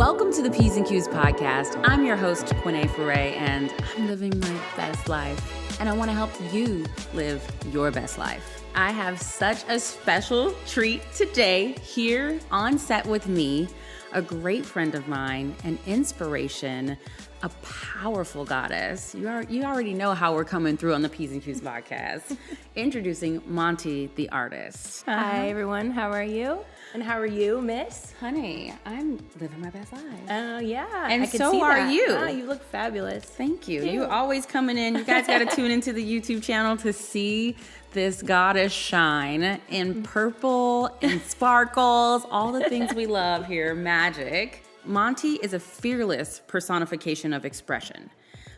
Welcome to the P's and Q's podcast. I'm your host, Quinée Foray, and I'm living my best life. And I want to help you live your best life. I have such a special treat today here on set with me, a great friend of mine, an inspiration, a powerful goddess. You already know how we're coming through on the P's and Q's podcast. Introducing Monti the Artist. Hi, everyone. How are you? And how are you, miss? Honey, I'm living my best life. Oh, yeah. And I can so see are that. you. Oh, you look fabulous. Thank you. You always coming in. You guys got to tune into the YouTube channel to see this goddess shine in purple and sparkles, all the things we love here, magic. Monti is a fearless personification of expression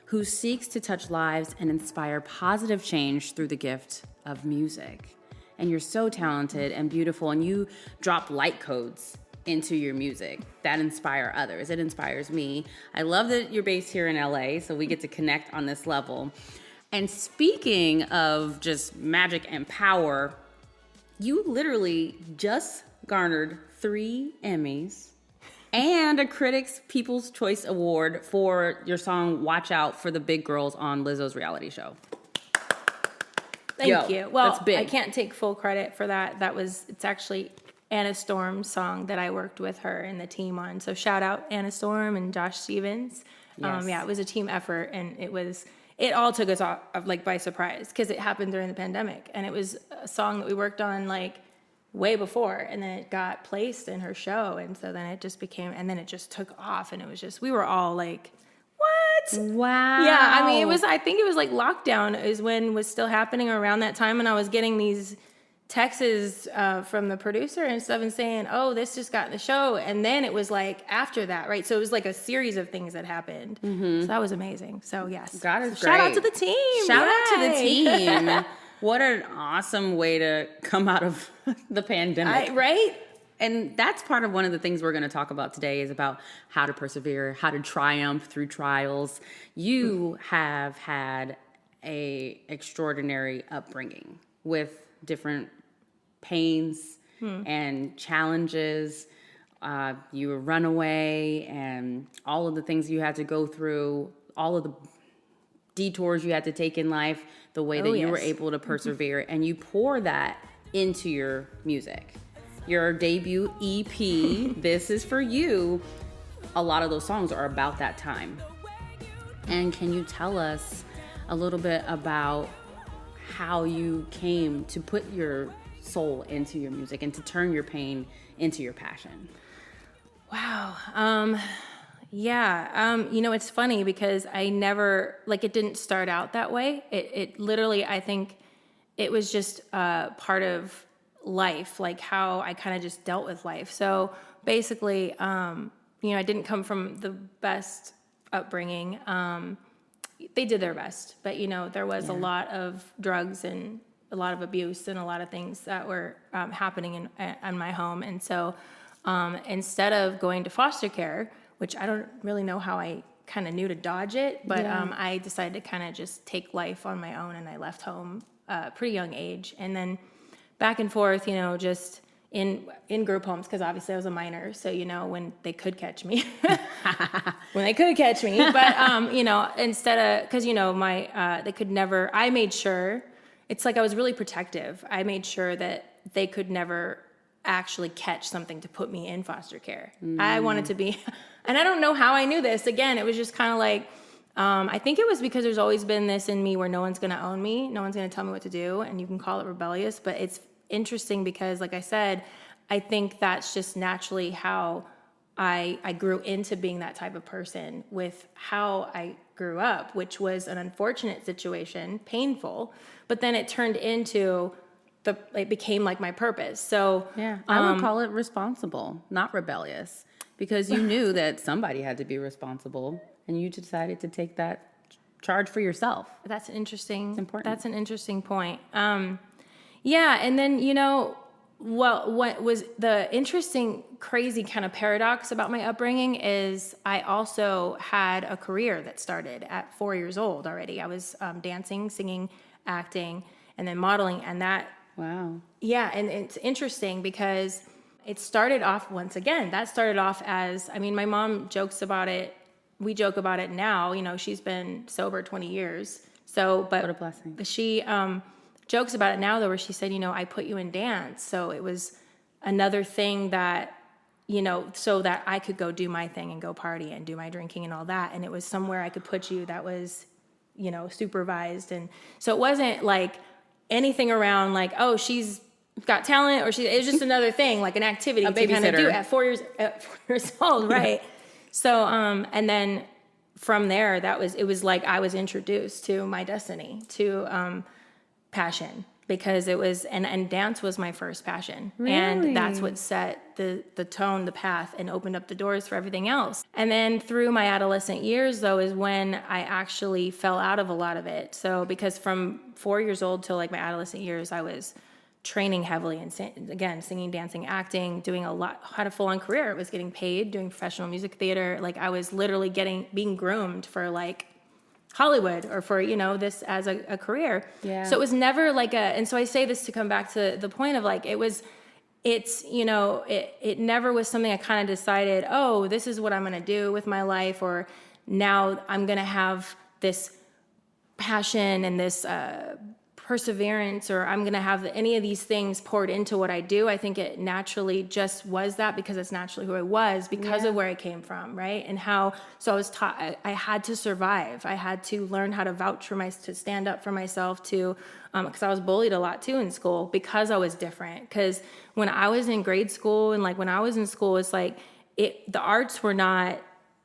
who seeks to touch lives and inspire positive change through the gift of music. And you're so talented and beautiful, and you drop light codes into your music that inspire others. It inspires me. I love that you're based here in LA, so we get to connect on this level. And speaking of just magic and power, you literally just garnered 3 Emmys and a Critics' People's Choice Award for your song Watch Out for the Big Girls on Lizzo's reality show. Thank you. Well, that's big. I can't take full credit for that. It's actually Anna Storm's song that I worked with her and the team on. So shout out Anna Storm and Josh Stevens. Yes. It was a team effort, and it all took us off by surprise because it happened during the pandemic, and it was a song that we worked on way before, and then it got placed in her show, and so then it just took off, and it was just, we were all like, what? Wow. Yeah, I mean, I think it was like lockdown is when was still happening around that time, and I was getting these texts from the producer and stuff and saying, oh, this just got in the show, and then it was like after that, right? So it was like a series of things that happened. Mm-hmm. So that was amazing. So yes. God is Shout great. out to the team. Shout out to the Yay. team. What an awesome way to come out of the pandemic. Right? And that's part of one of the things we're going to talk about today is about how to persevere, how to triumph through trials. You have had a extraordinary upbringing with different pains and challenges. You were runaway and all of the things you had to go through, all of the detours you had to take in life, the way that you were able to persevere, and you pour that into your music. Your debut EP, This Is For You, a lot of those songs are about that time. And can you tell us a little bit about how you came to put your soul into your music and to turn your pain into your passion? Wow. It's funny because I never, it didn't start out that way. It literally, I think it was just part of life, like how I kind of just dealt with life. So basically, I didn't come from the best upbringing. They did their best, but there was a lot of drugs and a lot of abuse and a lot of things that were happening in my home. And so instead of going to foster care, which I don't really know how I kind of knew to dodge it, but I decided to kind of just take life on my own, and I left home at a pretty young age. And then back and forth, just in group homes, because obviously I was a minor, so when they could catch me, but instead of, because they could never. I made sure, it's like I was really protective. I made sure that they could never actually catch something to put me in foster care. I wanted to be, and I don't know how I knew this. Again, it was just kind of like, I think it was because there's always been this in me where no one's going to own me. No one's going to tell me what to do. And you can call it rebellious, but it's interesting because, like I said, I think that's just naturally how I grew into being that type of person with how I grew up, which was an unfortunate situation, painful, but then it turned into it became like my purpose. So yeah, I would call it responsible, not rebellious, because you knew that somebody had to be responsible, and you decided to take that charge for yourself. That's interesting. It's important. That's an interesting point. And then, what was the interesting, crazy kind of paradox about my upbringing is I also had a career that started at 4 years old already. I was dancing, singing, acting, and then modeling, and that. Wow. Yeah, and it's interesting because It started off, once again, that started off as, I mean, my mom jokes about it. We joke about it now. You know, she's been sober 20 years. So, but What a blessing. she jokes about it now, though, where she said, you know, I put you in dance. So it was another thing that, you know, so that I could go do my thing and go party and do my drinking and all that. And it was somewhere I could put you that was, you know, supervised. And so it wasn't like anything around like, oh, she's got talent, or it was just another thing, like an activity to kind of do at 4 years old, right? So, and then from there, it was like I was introduced to my destiny, to passion, because it was, and dance was my first passion. Really? And that's what set the tone, the path, and opened up the doors for everything else. And then through my adolescent years, though, is when I actually fell out of a lot of it. So because from 4 years old till like my adolescent years, I was training heavily and again, singing, dancing, acting, doing a lot, had a full-on career. It was getting paid, doing professional music theater. Like I was literally being groomed for like Hollywood or for, you know, this as a career. Yeah. So it was never like and so I say this to come back to the point of like, it's, you know, it never was something I kind of decided, oh, this is what I'm going to do with my life, or now I'm going to have this passion and this, perseverance, or I'm going to have any of these things poured into what I do. I think it naturally just was that, because it's naturally who I was, because of where I came from, right? And how, so I was taught, I had to survive. I had to learn how to vouch for to stand up for myself, to, because I was bullied a lot too in school, because I was different. Because when I was in grade school and like when I was in school, it's like the arts were not,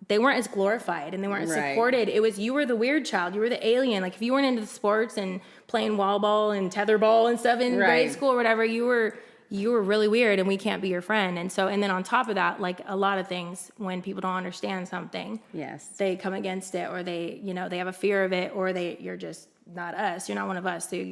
they weren't as glorified and they weren't supported. It was, you were the weird child. You were the alien. Like if you weren't into the sports and playing wall ball and tetherball and stuff in grade school or whatever, you were really weird and we can't be your friend. And so, and then on top of that, like a lot of things, when people don't understand something, they come against it, or they, you know, they have a fear of it, or you're just not us. You're not one of us. So I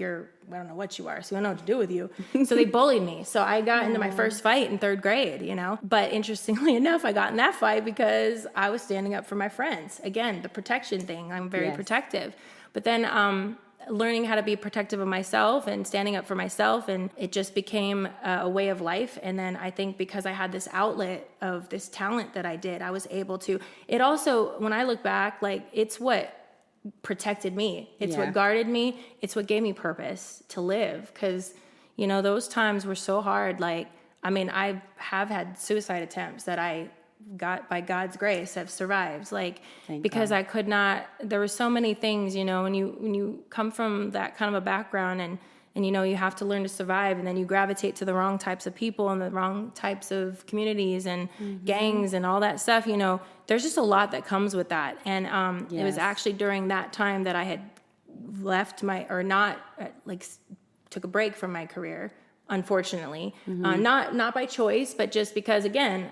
don't know what you are. So I don't know what to do with you. So they bullied me. So I got into my first fight in 3rd grade, you know, but interestingly enough, I got in that fight because I was standing up for my friends. Again, the protection thing. I'm very protective, but then, learning how to be protective of myself and standing up for myself. And it just became a way of life. And then I think because I had this outlet of this talent that I did, I was able to, it also, when I look back, like it's what protected me. It's what guarded me. It's what gave me purpose to live. Cause you know, those times were so hard. Like, I mean, I have had suicide attempts that I got, by God's grace, have survived. Like, because I could not, there were so many things, you know, when you come from that kind of a background and you know, you have to learn to survive, and then you gravitate to the wrong types of people and the wrong types of communities and gangs and all that stuff, you know, there's just a lot that comes with that. And it was actually during that time that I had left took a break from my career, unfortunately, not by choice, but just because, again,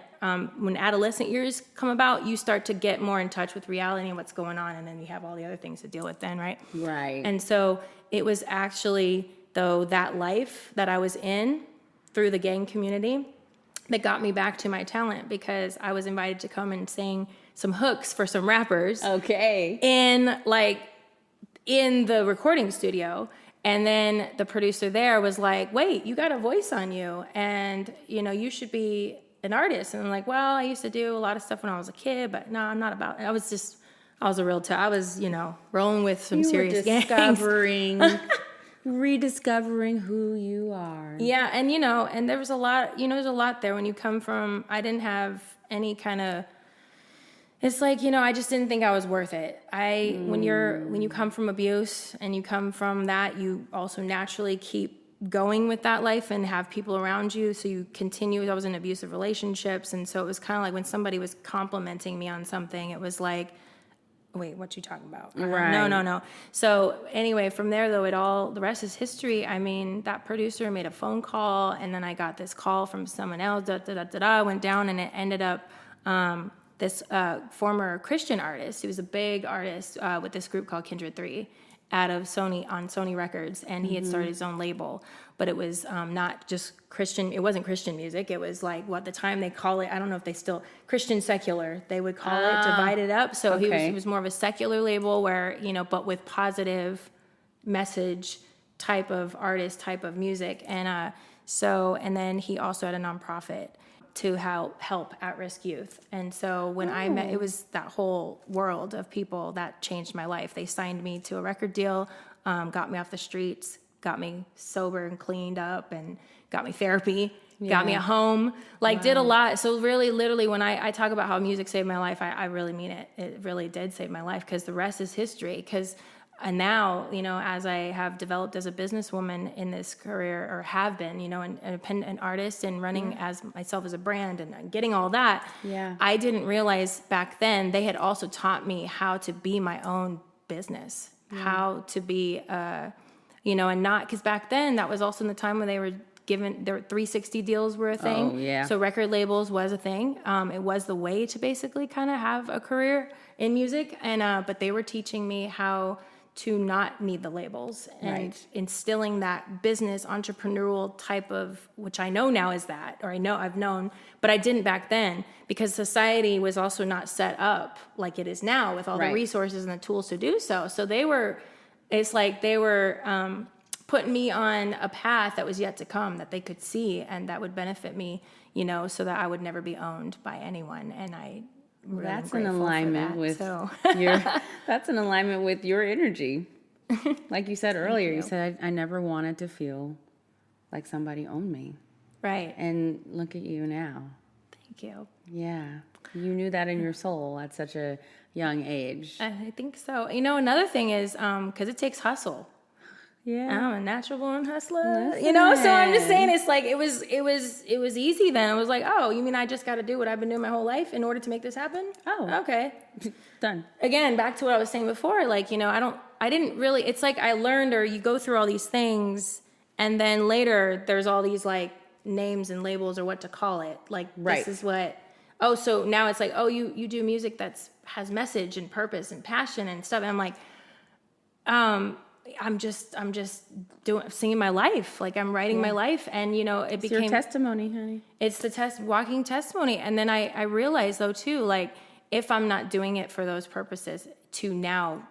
when adolescent years come about, you start to get more in touch with reality and what's going on, and then you have all the other things to deal with then, right? Right. And so it was actually, though, that life that I was in through the gang community that got me back to my talent, because I was invited to come and sing some hooks for some rappers. Okay. In the recording studio. And then the producer there was like, wait, you got a voice on you, and, you know, you should be an artist. And I'm like, well, I used to do a lot of stuff when I was a kid, but no, I'm not about it. I was a real I was, you know, rolling with some serious gangs. Rediscovering who you are. Yeah. And, you know, and there was a lot, you know, there's a lot there when you come from, I didn't have any kind of, it's like, you know, I just didn't think I was worth it. When you come from abuse and you come from that, you also naturally keep going with that life and have people around you. So you continue. I was in abusive relationships. And so it was kind of like when somebody was complimenting me on something, it was like, wait, what you talking about? Right. No. So anyway, from there, though, the rest is history. I mean, that producer made a phone call, and then I got this call from someone else, went down, and it ended up, this former Christian artist. He was a big artist with this group called Kindred 3 out of Sony Records, and he had started his own label. But it was not just Christian. It wasn't Christian music. It was like what the time they call it. I don't know if they still Christian secular. They would call it, divide it up. So he was more of a secular label where, you know, but with positive message type of artist, type of music, and and then he also had a nonprofit. to help at-risk youth. And so when I met, it was that whole world of people that changed my life. They signed me to a record deal, got me off the streets, got me sober and cleaned up, and got me therapy, got me a home, did a lot. So really, literally, when I talk about how music saved my life, I really mean it. It really did save my life, because the rest is history. And now, as I have developed as a businesswoman in this career, or have been, an independent artist and running as myself as a brand and getting all that, I didn't realize back then they had also taught me how to be my own business, how to be, and not, because back then that was also in the time when they were their 360 deals were a thing. Oh, yeah. So record labels was a thing. It was the way to basically kind of have a career in music. And, but they were teaching me how to not need the labels, and instilling that business entrepreneurial type of, which I know now is that, or I've known, but I didn't back then, because society was also not set up like it is now with all the resources and the tools to do so. So they were putting me on a path that was yet to come, that they could see and that would benefit me, so that I would never be owned by anyone. And I really that's in alignment with that's in alignment with your energy. Like you said earlier, you said, I never wanted to feel like somebody owned me. Right. And look at you now. Thank you. Yeah. You knew that in your soul at such a young age. I think so. Another thing is, because it takes hustle. Yeah. I'm a natural born hustler. So I'm just saying, it's like, it was easy then. I was like, oh, you mean I just got to do what I've been doing my whole life in order to make this happen? Oh. Okay. Done. Again, back to what I was saying before, I didn't really, it's like I learned, or you go through all these things, and then later there's all these names and labels, or what to call it. This is what, so now it's like, you do music has message and purpose and passion and stuff. And I'm like, I'm just singing my life. I'm writing my life. And, it became your testimony, honey. It's the walking testimony. And then I realized though too, if I'm not doing it for those purposes, to now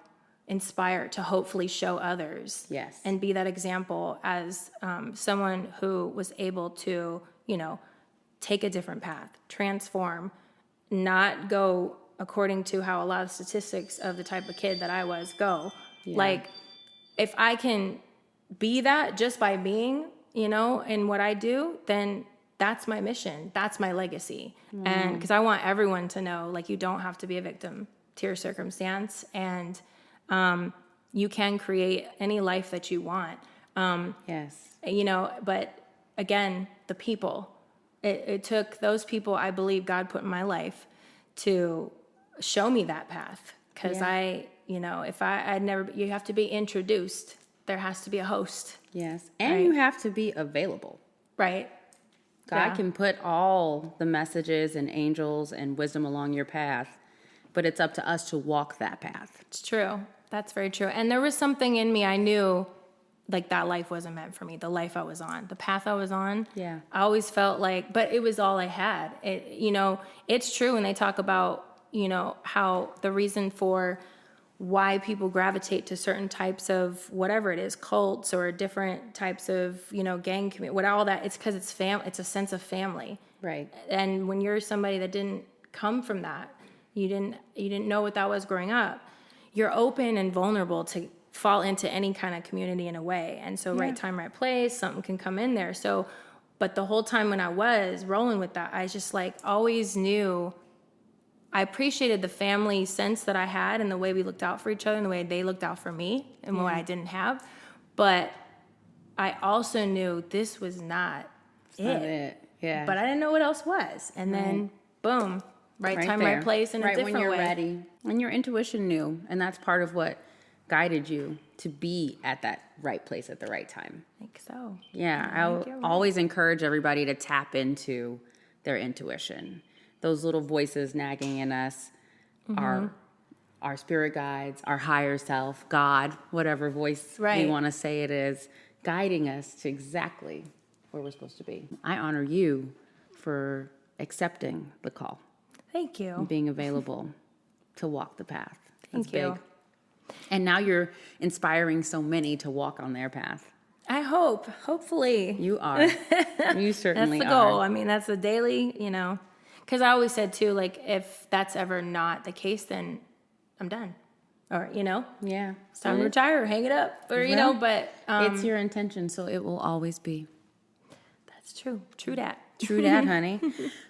inspire, to hopefully show others. Yes. And be that example as someone who was able to, take a different path, transform, not go according to how a lot of statistics of the type of kid that I was go. Yeah. If I can be that just by being, in what I do, then that's my mission. That's my legacy. And because I want everyone to know, you don't have to be a victim to your circumstance, and you can create any life that you want. Yes. But again, the people, it took those people I believe God put in my life to show me that path. Because if I'd never, you have to be introduced. There has to be a host. Yes. And you have to be available. Right. God can put all the messages and angels and wisdom along your path, but it's up to us to walk that path. It's true. That's very true. And there was something in me, I knew that life wasn't meant for me, the life I was on, the path I was on. Yeah. I always felt but it was all I had. It's true when they talk about, how the reason for why people gravitate to certain types of whatever it is, cults or different types of, gang community, what all that, it's because it's a sense of family. Right. And when you're somebody that didn't come from that, you didn't know what that was growing up, you're open and vulnerable to fall into any kind of community in a way. And so right time, right place, something can come in there. So, but the whole time when I was rolling with that, I just always knew I appreciated the family sense that I had and the way we looked out for each other and the way they looked out for me and what I didn't have. But I also knew this was not it. Yeah. But I didn't know what else was. And then, boom, right time, there. right place in a different way. Right when you're ready. And your intuition knew. And that's part of what guided you to be at that right place at the right time. I think so. Yeah. I always encourage everybody to tap into their intuition. Those little voices nagging in us, our spirit guides, our higher self, God, whatever voice we want to say it is, guiding us to exactly where we're supposed to be. I honor you for accepting the call. Thank you. And being available to walk the path. That's Thank you. big. And now you're inspiring so many to walk on their path. I hope. Hopefully. You are. You certainly That's the goal. are. I mean, that's the daily, you know. Because I always said, too, like, if that's ever not the case, then I'm done. Or, you know. Yeah. It's time to retire or hang it up. Or, you know, but. It's your intention, so it will always be. That's true. True dat. True dat, honey.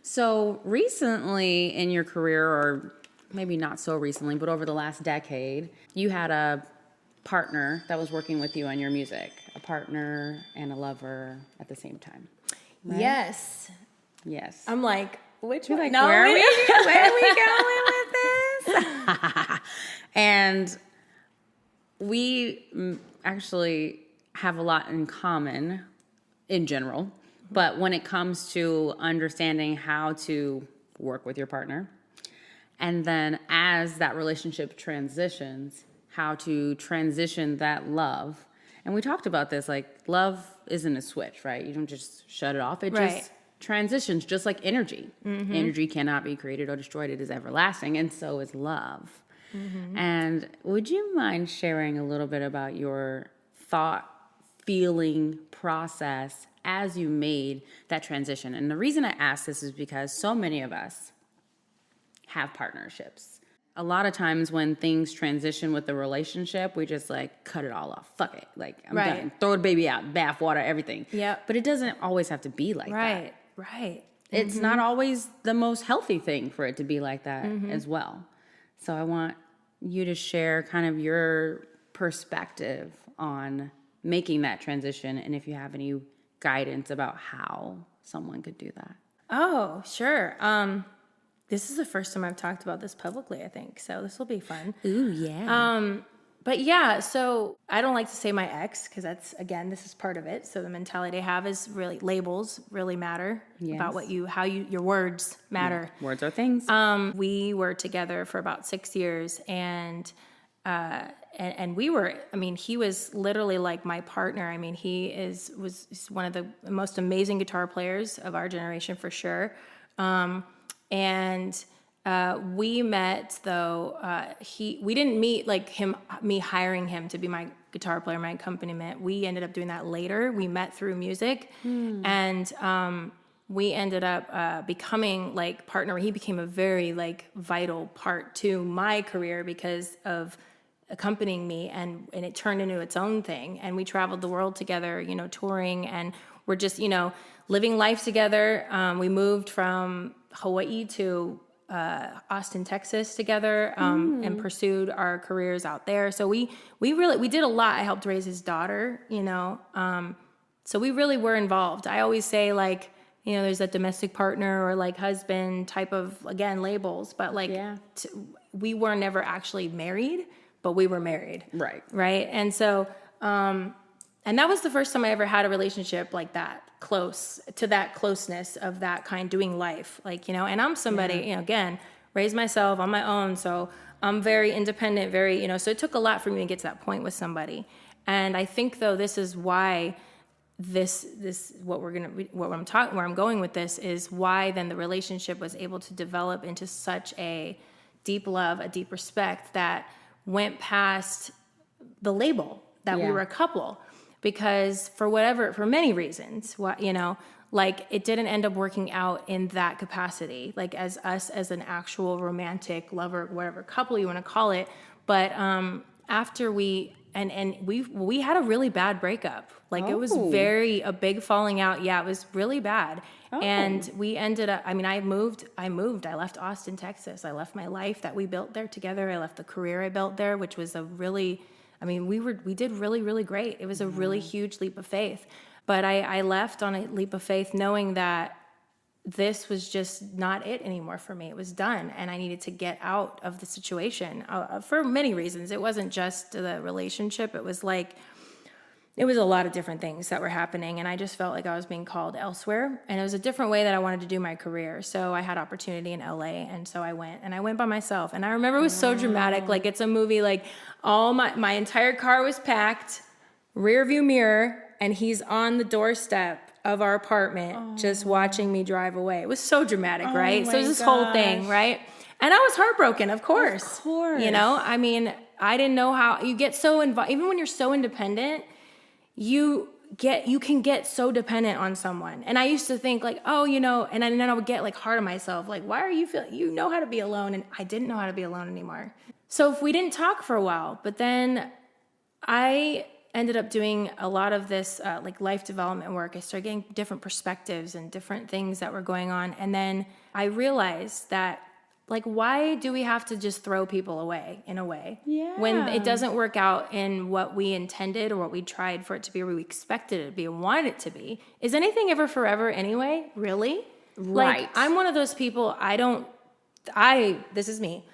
So recently in your career, or maybe not so recently, but over the last decade, you had a partner that was working with you on your music, a partner and a lover at the same time. Right? Yes. Yes. I'm like, which one? Like, No, where are we going with this? And we actually have a lot in common in general, but when it comes to understanding how to work with your partner, and then as that relationship transitions, how to transition that love. And we talked about this, like, love isn't a switch, right? You don't just shut it off. It just transitions, just like energy. Energy cannot be created or destroyed. It is everlasting, and so is love. And would you mind sharing a little bit about your thought, feeling process as you made that transition? And the reason I ask this is because so many of us have partnerships. A lot of times when things transition with the relationship, we just like cut it all off. Fuck it. Like, I'm done. Throw the baby out, bath water, everything. Yeah. But it doesn't always have to be like that. Right. It's not always the most healthy thing for it to be like that as well. So I want you to share kind of your perspective on making that transition, and if you have any guidance about how someone could do that. Oh, sure. This is the first time I've talked about this publicly, I think. So this will be fun. Ooh, yeah. But yeah, so I don't like to say my ex because that's, again, this is part of it. So the mentality I have is really labels really matter about your words matter. Yeah. Words are things. We were together for about 6 years and we were, I mean, he was literally like my partner. I mean, he's one of the most amazing guitar players of our generation for sure. We met though, we didn't meet like me hiring him to be my guitar player, my accompaniment. We ended up doing that later. We met through music and, we ended up, becoming like partner. He became a very like vital part to my career because of accompanying me and it turned into its own thing. And we traveled the world together, you know, touring and we're just, you know, living life together. We moved from Hawaii to Austin, Texas together and pursued our careers out there. So we did a lot. I helped raise his daughter, you know. So we really were involved. I always say like, you know, there's that domestic partner or like husband type of, again, labels, but like we were never actually married, but we were married. Right. And so, and that was the first time I ever had a relationship like that, close to that closeness of that kind, doing life, like, you know, and I'm somebody, you know, again, raised myself on my own. So I'm very independent, very, you know, so it took a lot for me to get to that point with somebody. And I think though, this is why where I'm going with this is why then the relationship was able to develop into such a deep love, a deep respect that went past the label that we were a couple. Because for many reasons, you know, like it didn't end up working out in that capacity, like as us as an actual romantic lover, whatever couple you want to call it. But after we had a really bad breakup. Like it was a big falling out. Yeah, it was really bad. And we ended up, I mean, I moved, I left Austin, Texas. I left my life that we built there together. I left the career I built there, which was we did really, really great. It was a really huge leap of faith. But I left on a leap of faith knowing that this was just not it anymore for me. It was done. And I needed to get out of the situation for many reasons. It wasn't just the relationship. It was a lot of different things that were happening. And I just felt like I was being called elsewhere. And it was a different way that I wanted to do my career. So I had opportunity in LA. And so I went by myself. And I remember it was so dramatic. Like it's a movie, like all my entire car was packed, rear view mirror, and he's on the doorstep of our apartment just watching me drive away. It was so dramatic, right? So it was this whole thing, right? And I was heartbroken, of course. Of course. You know, I mean, I didn't know how you get so involved. Even when you're so independent, you you can get so dependent on someone. And I used to think like, oh, and then I would get like hard on myself. Like, why are you you know how to be alone? And I didn't know how to be alone anymore. So if we didn't talk for a while, but then I ended up doing a lot of this like life development work. I started getting different perspectives and different things that were going on. And then I realized that like, why do we have to just throw people away in a way? Yeah. When it doesn't work out in what we intended or what we tried for it to be or we expected it to be and wanted it to be. Is anything ever forever anyway? Really? Right. Like, I'm one of those people, this is me.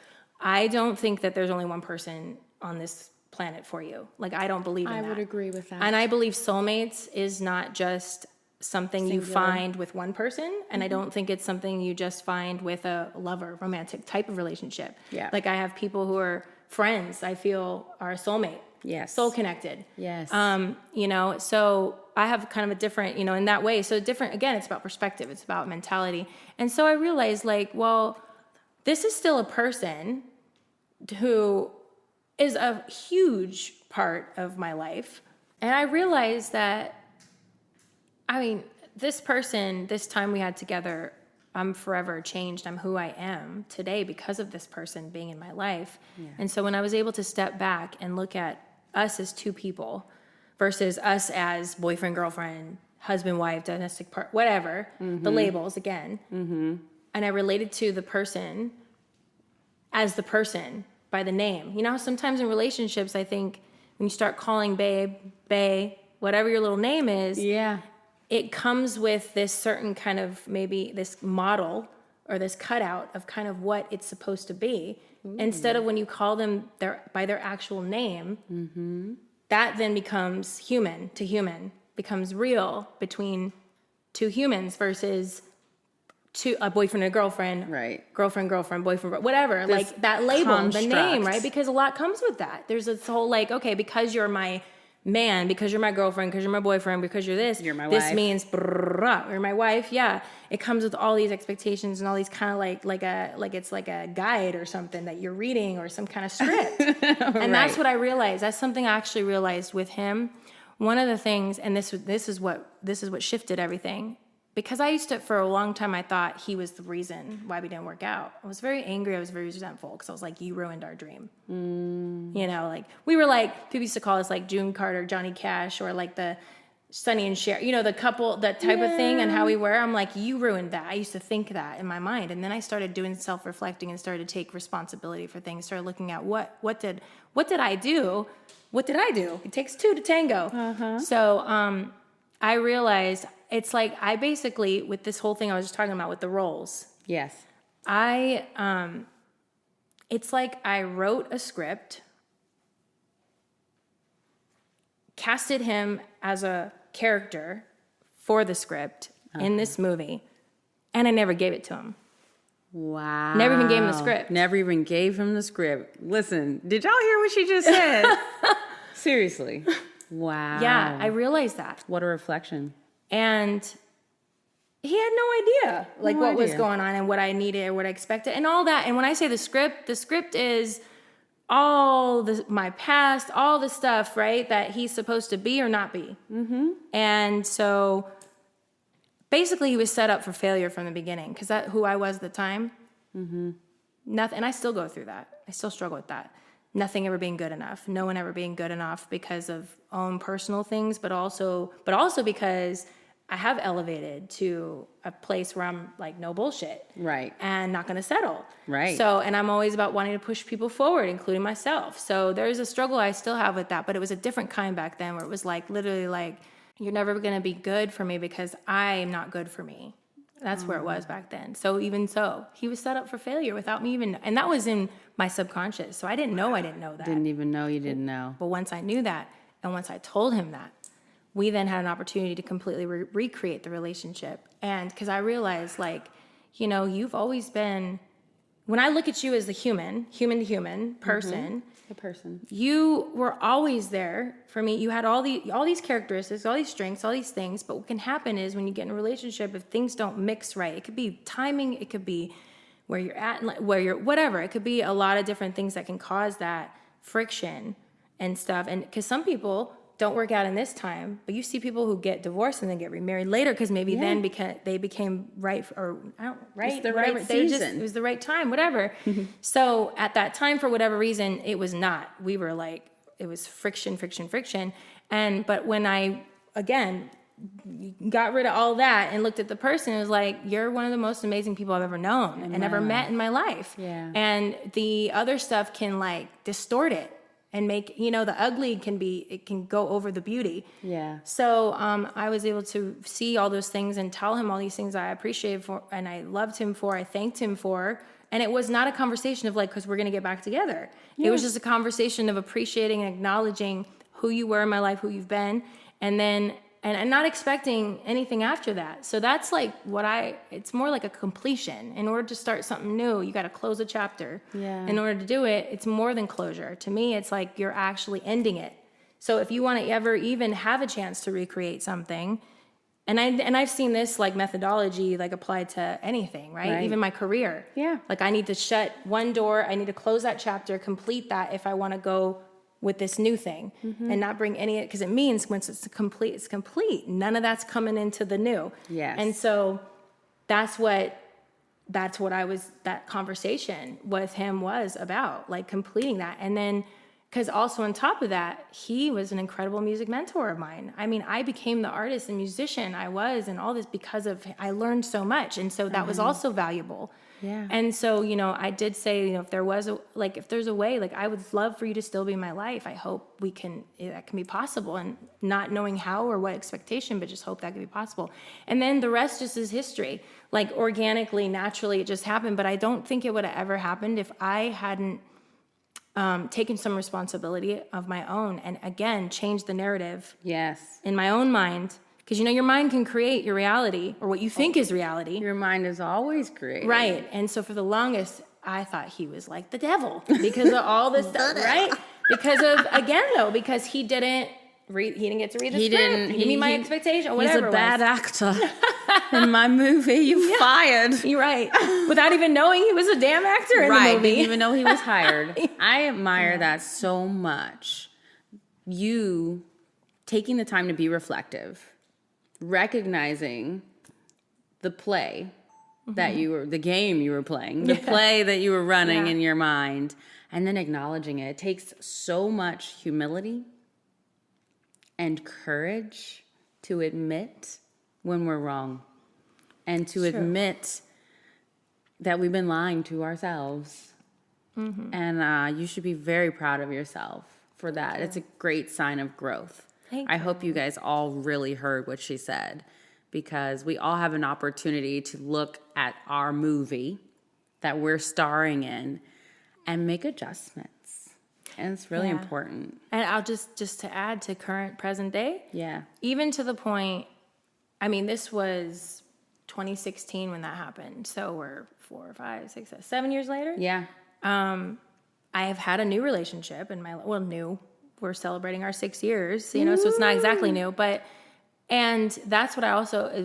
I don't think that there's only one person on this planet for you. Like, I don't believe in that. I would agree with that. And I believe soulmates is not just something you find with one person, and I don't think it's something you just find with a lover, romantic type of relationship. Yeah. Like, I have people who are friends I feel are a soulmate. Yes. Soul connected. Yes. So I have kind of a different, in that way. So different, again, it's about perspective. It's about mentality. And so I realized like, well, this is still a person who is a huge part of my life. And I realized that, this person, this time we had together, I'm forever changed. I'm who I am today because of this person being in my life. Yeah. And so when I was able to step back and look at us as two people versus us as boyfriend, girlfriend, husband, wife, domestic part, whatever, the labels again. Mm-hmm. And I related to the person as the person by the name. You know, sometimes in relationships, I think when you start calling babe, bae, whatever your little name is, yeah, it comes with this certain kind of maybe this model or this cutout of kind of what it's supposed to be. Ooh. Instead of when you call them by their actual name, that then becomes human to human, becomes real between two humans versus a boyfriend and a girlfriend, right? Girlfriend, boyfriend, whatever. This like that label, construct. The name, right? Because a lot comes with that. There's this whole like, okay, because you're my man, because you're my girlfriend, because you're my boyfriend, because you're this, you're my this wife. Means you're my wife. Yeah, it comes with all these expectations and all these kind of like it's like a guide or something that you're reading or some kind of script. And right. That's what I realized. That's something I actually realized with him. One of the things, and this is what shifted everything. Because I used to, for a long time, I thought he was the reason why we didn't work out. I was very angry. I was very resentful because I was like, you ruined our dream. Like we were like, people used to call us like June Carter, Johnny Cash, or like the Sonny and Cher, the couple, that type of thing and how we were. I'm like, you ruined that. I used to think that in my mind. And then I started doing self-reflecting and started to take responsibility for things, started looking at what did I do? What did I do? It takes two to tango. Uh-huh. So I realized it's like I basically, with this whole thing I was just talking about with the roles. Yes. It's like I wrote a script, casted him as a character for the script in this movie, and I never gave it to him. Wow. Never even gave him the script. Never even gave him the script. Listen, did y'all hear what she just said? Seriously. Wow. Yeah, I realized that. What a reflection. And he had no idea, what was going on and what I needed or what I expected and all that. And when I say the script is all my past, all the stuff, right, that he's supposed to be or not be. Mm-hmm. And so basically he was set up for failure from the beginning because that's who I was at the time. Mm-hmm. Nothing, and I still go through that. I still struggle with that. Nothing ever being good enough. No one ever being good enough because of own personal things, but also because I have elevated to a place where I'm like, no bullshit. Right. And not going to settle. Right. So, and I'm always about wanting to push people forward, including myself. So there's a struggle I still have with that, but it was a different kind back then where it was like, literally like, you're never going to be good for me because I'm not good for me. That's where it was back then. So even so, he was set up for failure without me even, and that was in my subconscious. So I didn't know that. Didn't even know you didn't know. But once I knew that, and once I told him that, we then had an opportunity to completely recreate the relationship. And because I realized, you've always been, when I look at you as the human to human person, the person, you were always there for me. You had all these characteristics, all these strengths, all these things. But what can happen is when you get in a relationship, if things don't mix right, it could be timing, it could be where you're at, where you're, whatever. It could be a lot of different things that can cause that friction and stuff. And because some people don't work out in this time, but you see people who get divorced and then get remarried later because maybe then they became right It's the right season. It was the right time, whatever. So at that time, for whatever reason, it was not. We were like, it was friction. But when I, again, got rid of all that and looked at the person, it was like, you're one of the most amazing people I've ever known and ever met in my life. Yeah. And the other stuff can like distort it and make, the ugly it can go over the beauty. Yeah. So I was able to see all those things and tell him all these things I appreciated for, and I loved him for, I thanked him for. And it was not a conversation of like, because we're going to get back together. Yeah. It was just a conversation of appreciating and acknowledging who you were in my life, who you've been, and then and not expecting anything after that. So that's like it's more like a completion. In order to start something new, you got to close a chapter. Yeah. In order to do it, it's more than closure. To me, it's like you're actually ending it. So if you want to ever even have a chance to recreate something, and I've seen this like methodology like applied to anything, right? Even my career. Yeah. Like I need to shut one door, I need to close that chapter, complete that if I want to go with this new thing, and not bring any, because it means once it's complete. None of that's coming into the new. Yes. And so that's what that conversation with him was about, like completing that. And then, because also on top of that, he was an incredible music mentor of mine. I mean, I became the artist and musician I was and all this because of, I learned so much. And so that was also valuable. Yeah. And so, I did say, if there's a way, like I would love for you to still be in my life. I hope that can be possible, and not knowing how or what expectation, but just hope that can be possible. And then the rest just is history. Like organically, naturally, it just happened. But I don't think it would have ever happened if I hadn't taken some responsibility of my own and again, changed the narrative. Yes. In my own mind. Because, your mind can create your reality or what you think is reality. Your mind is always creative. Right. And so for the longest, I thought he was like the devil because of all this stuff, right? Because he didn't get to read the script. He didn't meet my expectation or whatever. He's a bad actor in my movie. You fired. You're right. Without even knowing he was a damn actor in the movie. Didn't even know he was hired. I admire that so much. You taking the time to be reflective, recognizing the play that the game you were playing, the play that you were running in your mind, and then acknowledging it. It takes so much humility and courage to admit when we're wrong and to admit that we've been lying to ourselves. And you should be very proud of yourself for that. It's a great sign of growth. I hope you guys all really heard what she said, because we all have an opportunity to look at our movie that we're starring in and make adjustments. And it's really important. And I'll just to add to current present day. Yeah. Even to the point, I mean, this was 2016 when that happened. So we're 4, 5, 6, 7 years later. Yeah. I have had a new relationship in new. We're celebrating our 6 years, so it's not exactly new, and that's what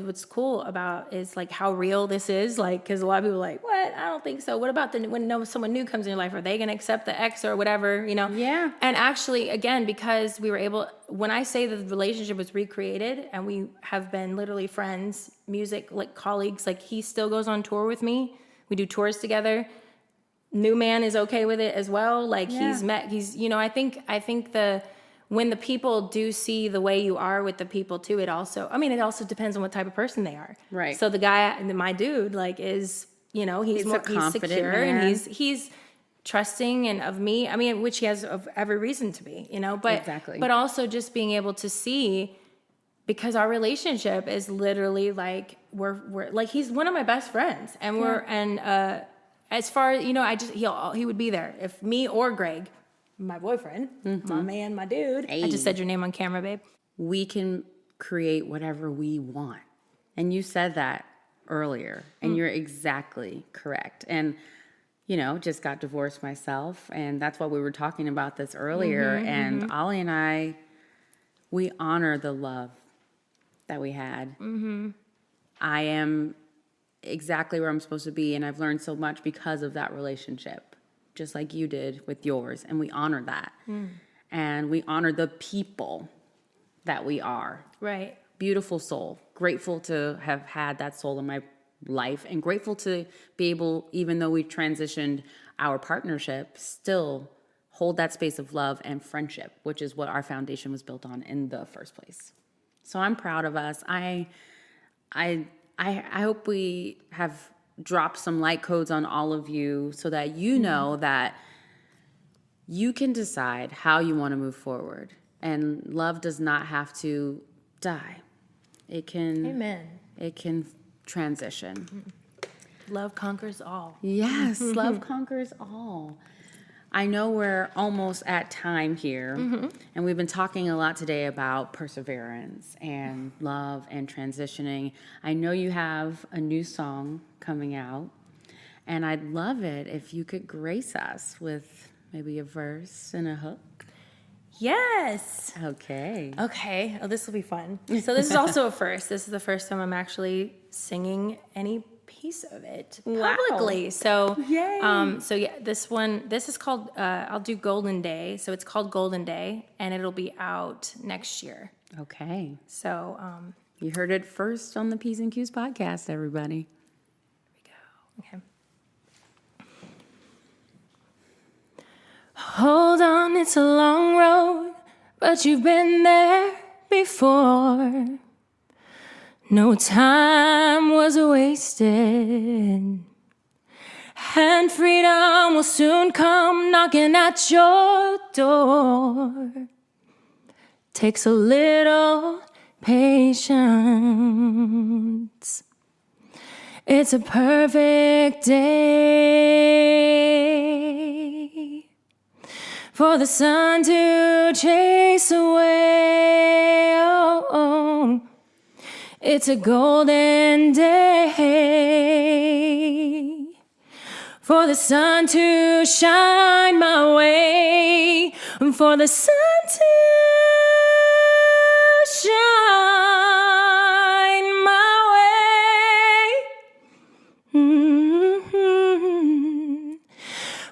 what's cool about is like how real this is, like, because a lot of people are like, what? I don't think so. What about when someone new comes in your life? Are they going to accept the ex or whatever, Yeah. And actually, again, because we were able, when I say that the relationship was recreated and we have been literally friends, music, like colleagues, like he still goes on tour with me. We do tours together. New man is okay with it as well. Like I think when the people do see the way you are with the people too, it also depends on what type of person they are. Right. So the guy, my dude, like is, he's secure man. And he's trusting and of me. I mean, which he has of every reason to be, but exactly. But also just being able to see, because our relationship is literally like we're like, he's one of my best friends, and as far as, he would be there if me or Greg, my boyfriend, my man, my dude. Hey. I just said your name on camera, babe. We can create whatever we want. And you said that earlier, and you're exactly correct. And, just got divorced myself, and that's why we were talking about this earlier. And Ollie and I, we honor the love that we had. I am exactly where I'm supposed to be, and I've learned so much because of that relationship, just like you did with yours, and we honor that. And we honor the people that we are. Right. Beautiful soul. Grateful to have had that soul in my life, and grateful to be able, even though we transitioned our partnership, still hold that space of love and friendship, which is what our foundation was built on in the first place. So I'm proud of us. I hope we have dropped some light codes on all of you so that you know that you can decide how you want to move forward. And love does not have to die. It can, Amen. It can transition. Love conquers all. Yes, love conquers all. I know we're almost at time here, and we've been talking a lot today about perseverance and love and transitioning. I know you have a new song coming out, and I'd love it if you could grace us with maybe a verse and a hook. Yes. Okay. Okay. Oh, this will be fun. So this is also a first. This is the first time I'm actually singing any piece of it publicly. So, Yay. So yeah, this is called, I'll do Golden Day. So it's called Golden Day, and it'll be out next year. Okay. So, You heard it first on the P's and Q's podcast, everybody. here we go. Okay. Hold on, it's a long road, but you've been there before. No time was wasted, and freedom will soon come knocking at your door. Takes a little patience. It's a perfect day for the sun to chase away. Oh, it's a golden day for the sun to shine my way, for the sun to shine my way.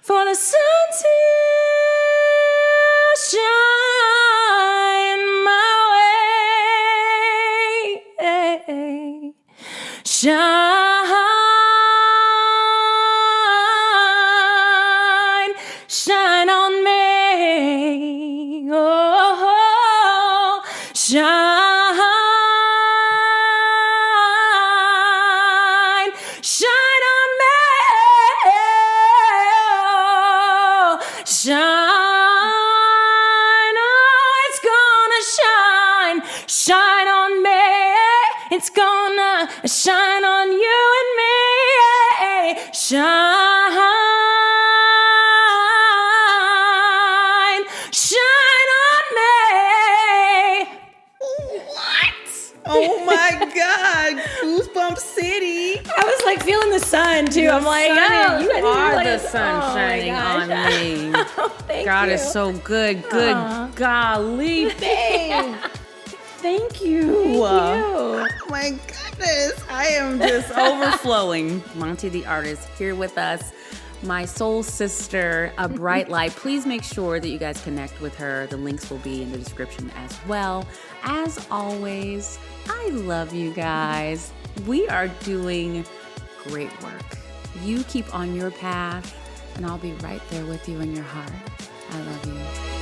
For the sun to shine my way. Shine on me. Oh, shine on me. Oh, shine, oh, it's gonna shine on me. It's gonna shine on you and me. Shine on me. What? Oh my God. Goosebump City. I was like feeling the sun too. I'm like, oh, You I didn't are the realize- sun oh my shining on gosh. me. Oh, thank God you. is so good. Good golly, babe. Thank you. You. Oh my goodness. I am just overflowing. Monti the Artist here with us. My soul sister, a bright light. Please make sure that you guys connect with her. The links will be in the description as well. As always, I love you guys. We are doing great work. You keep on your path, and I'll be right there with you in your heart. I love you.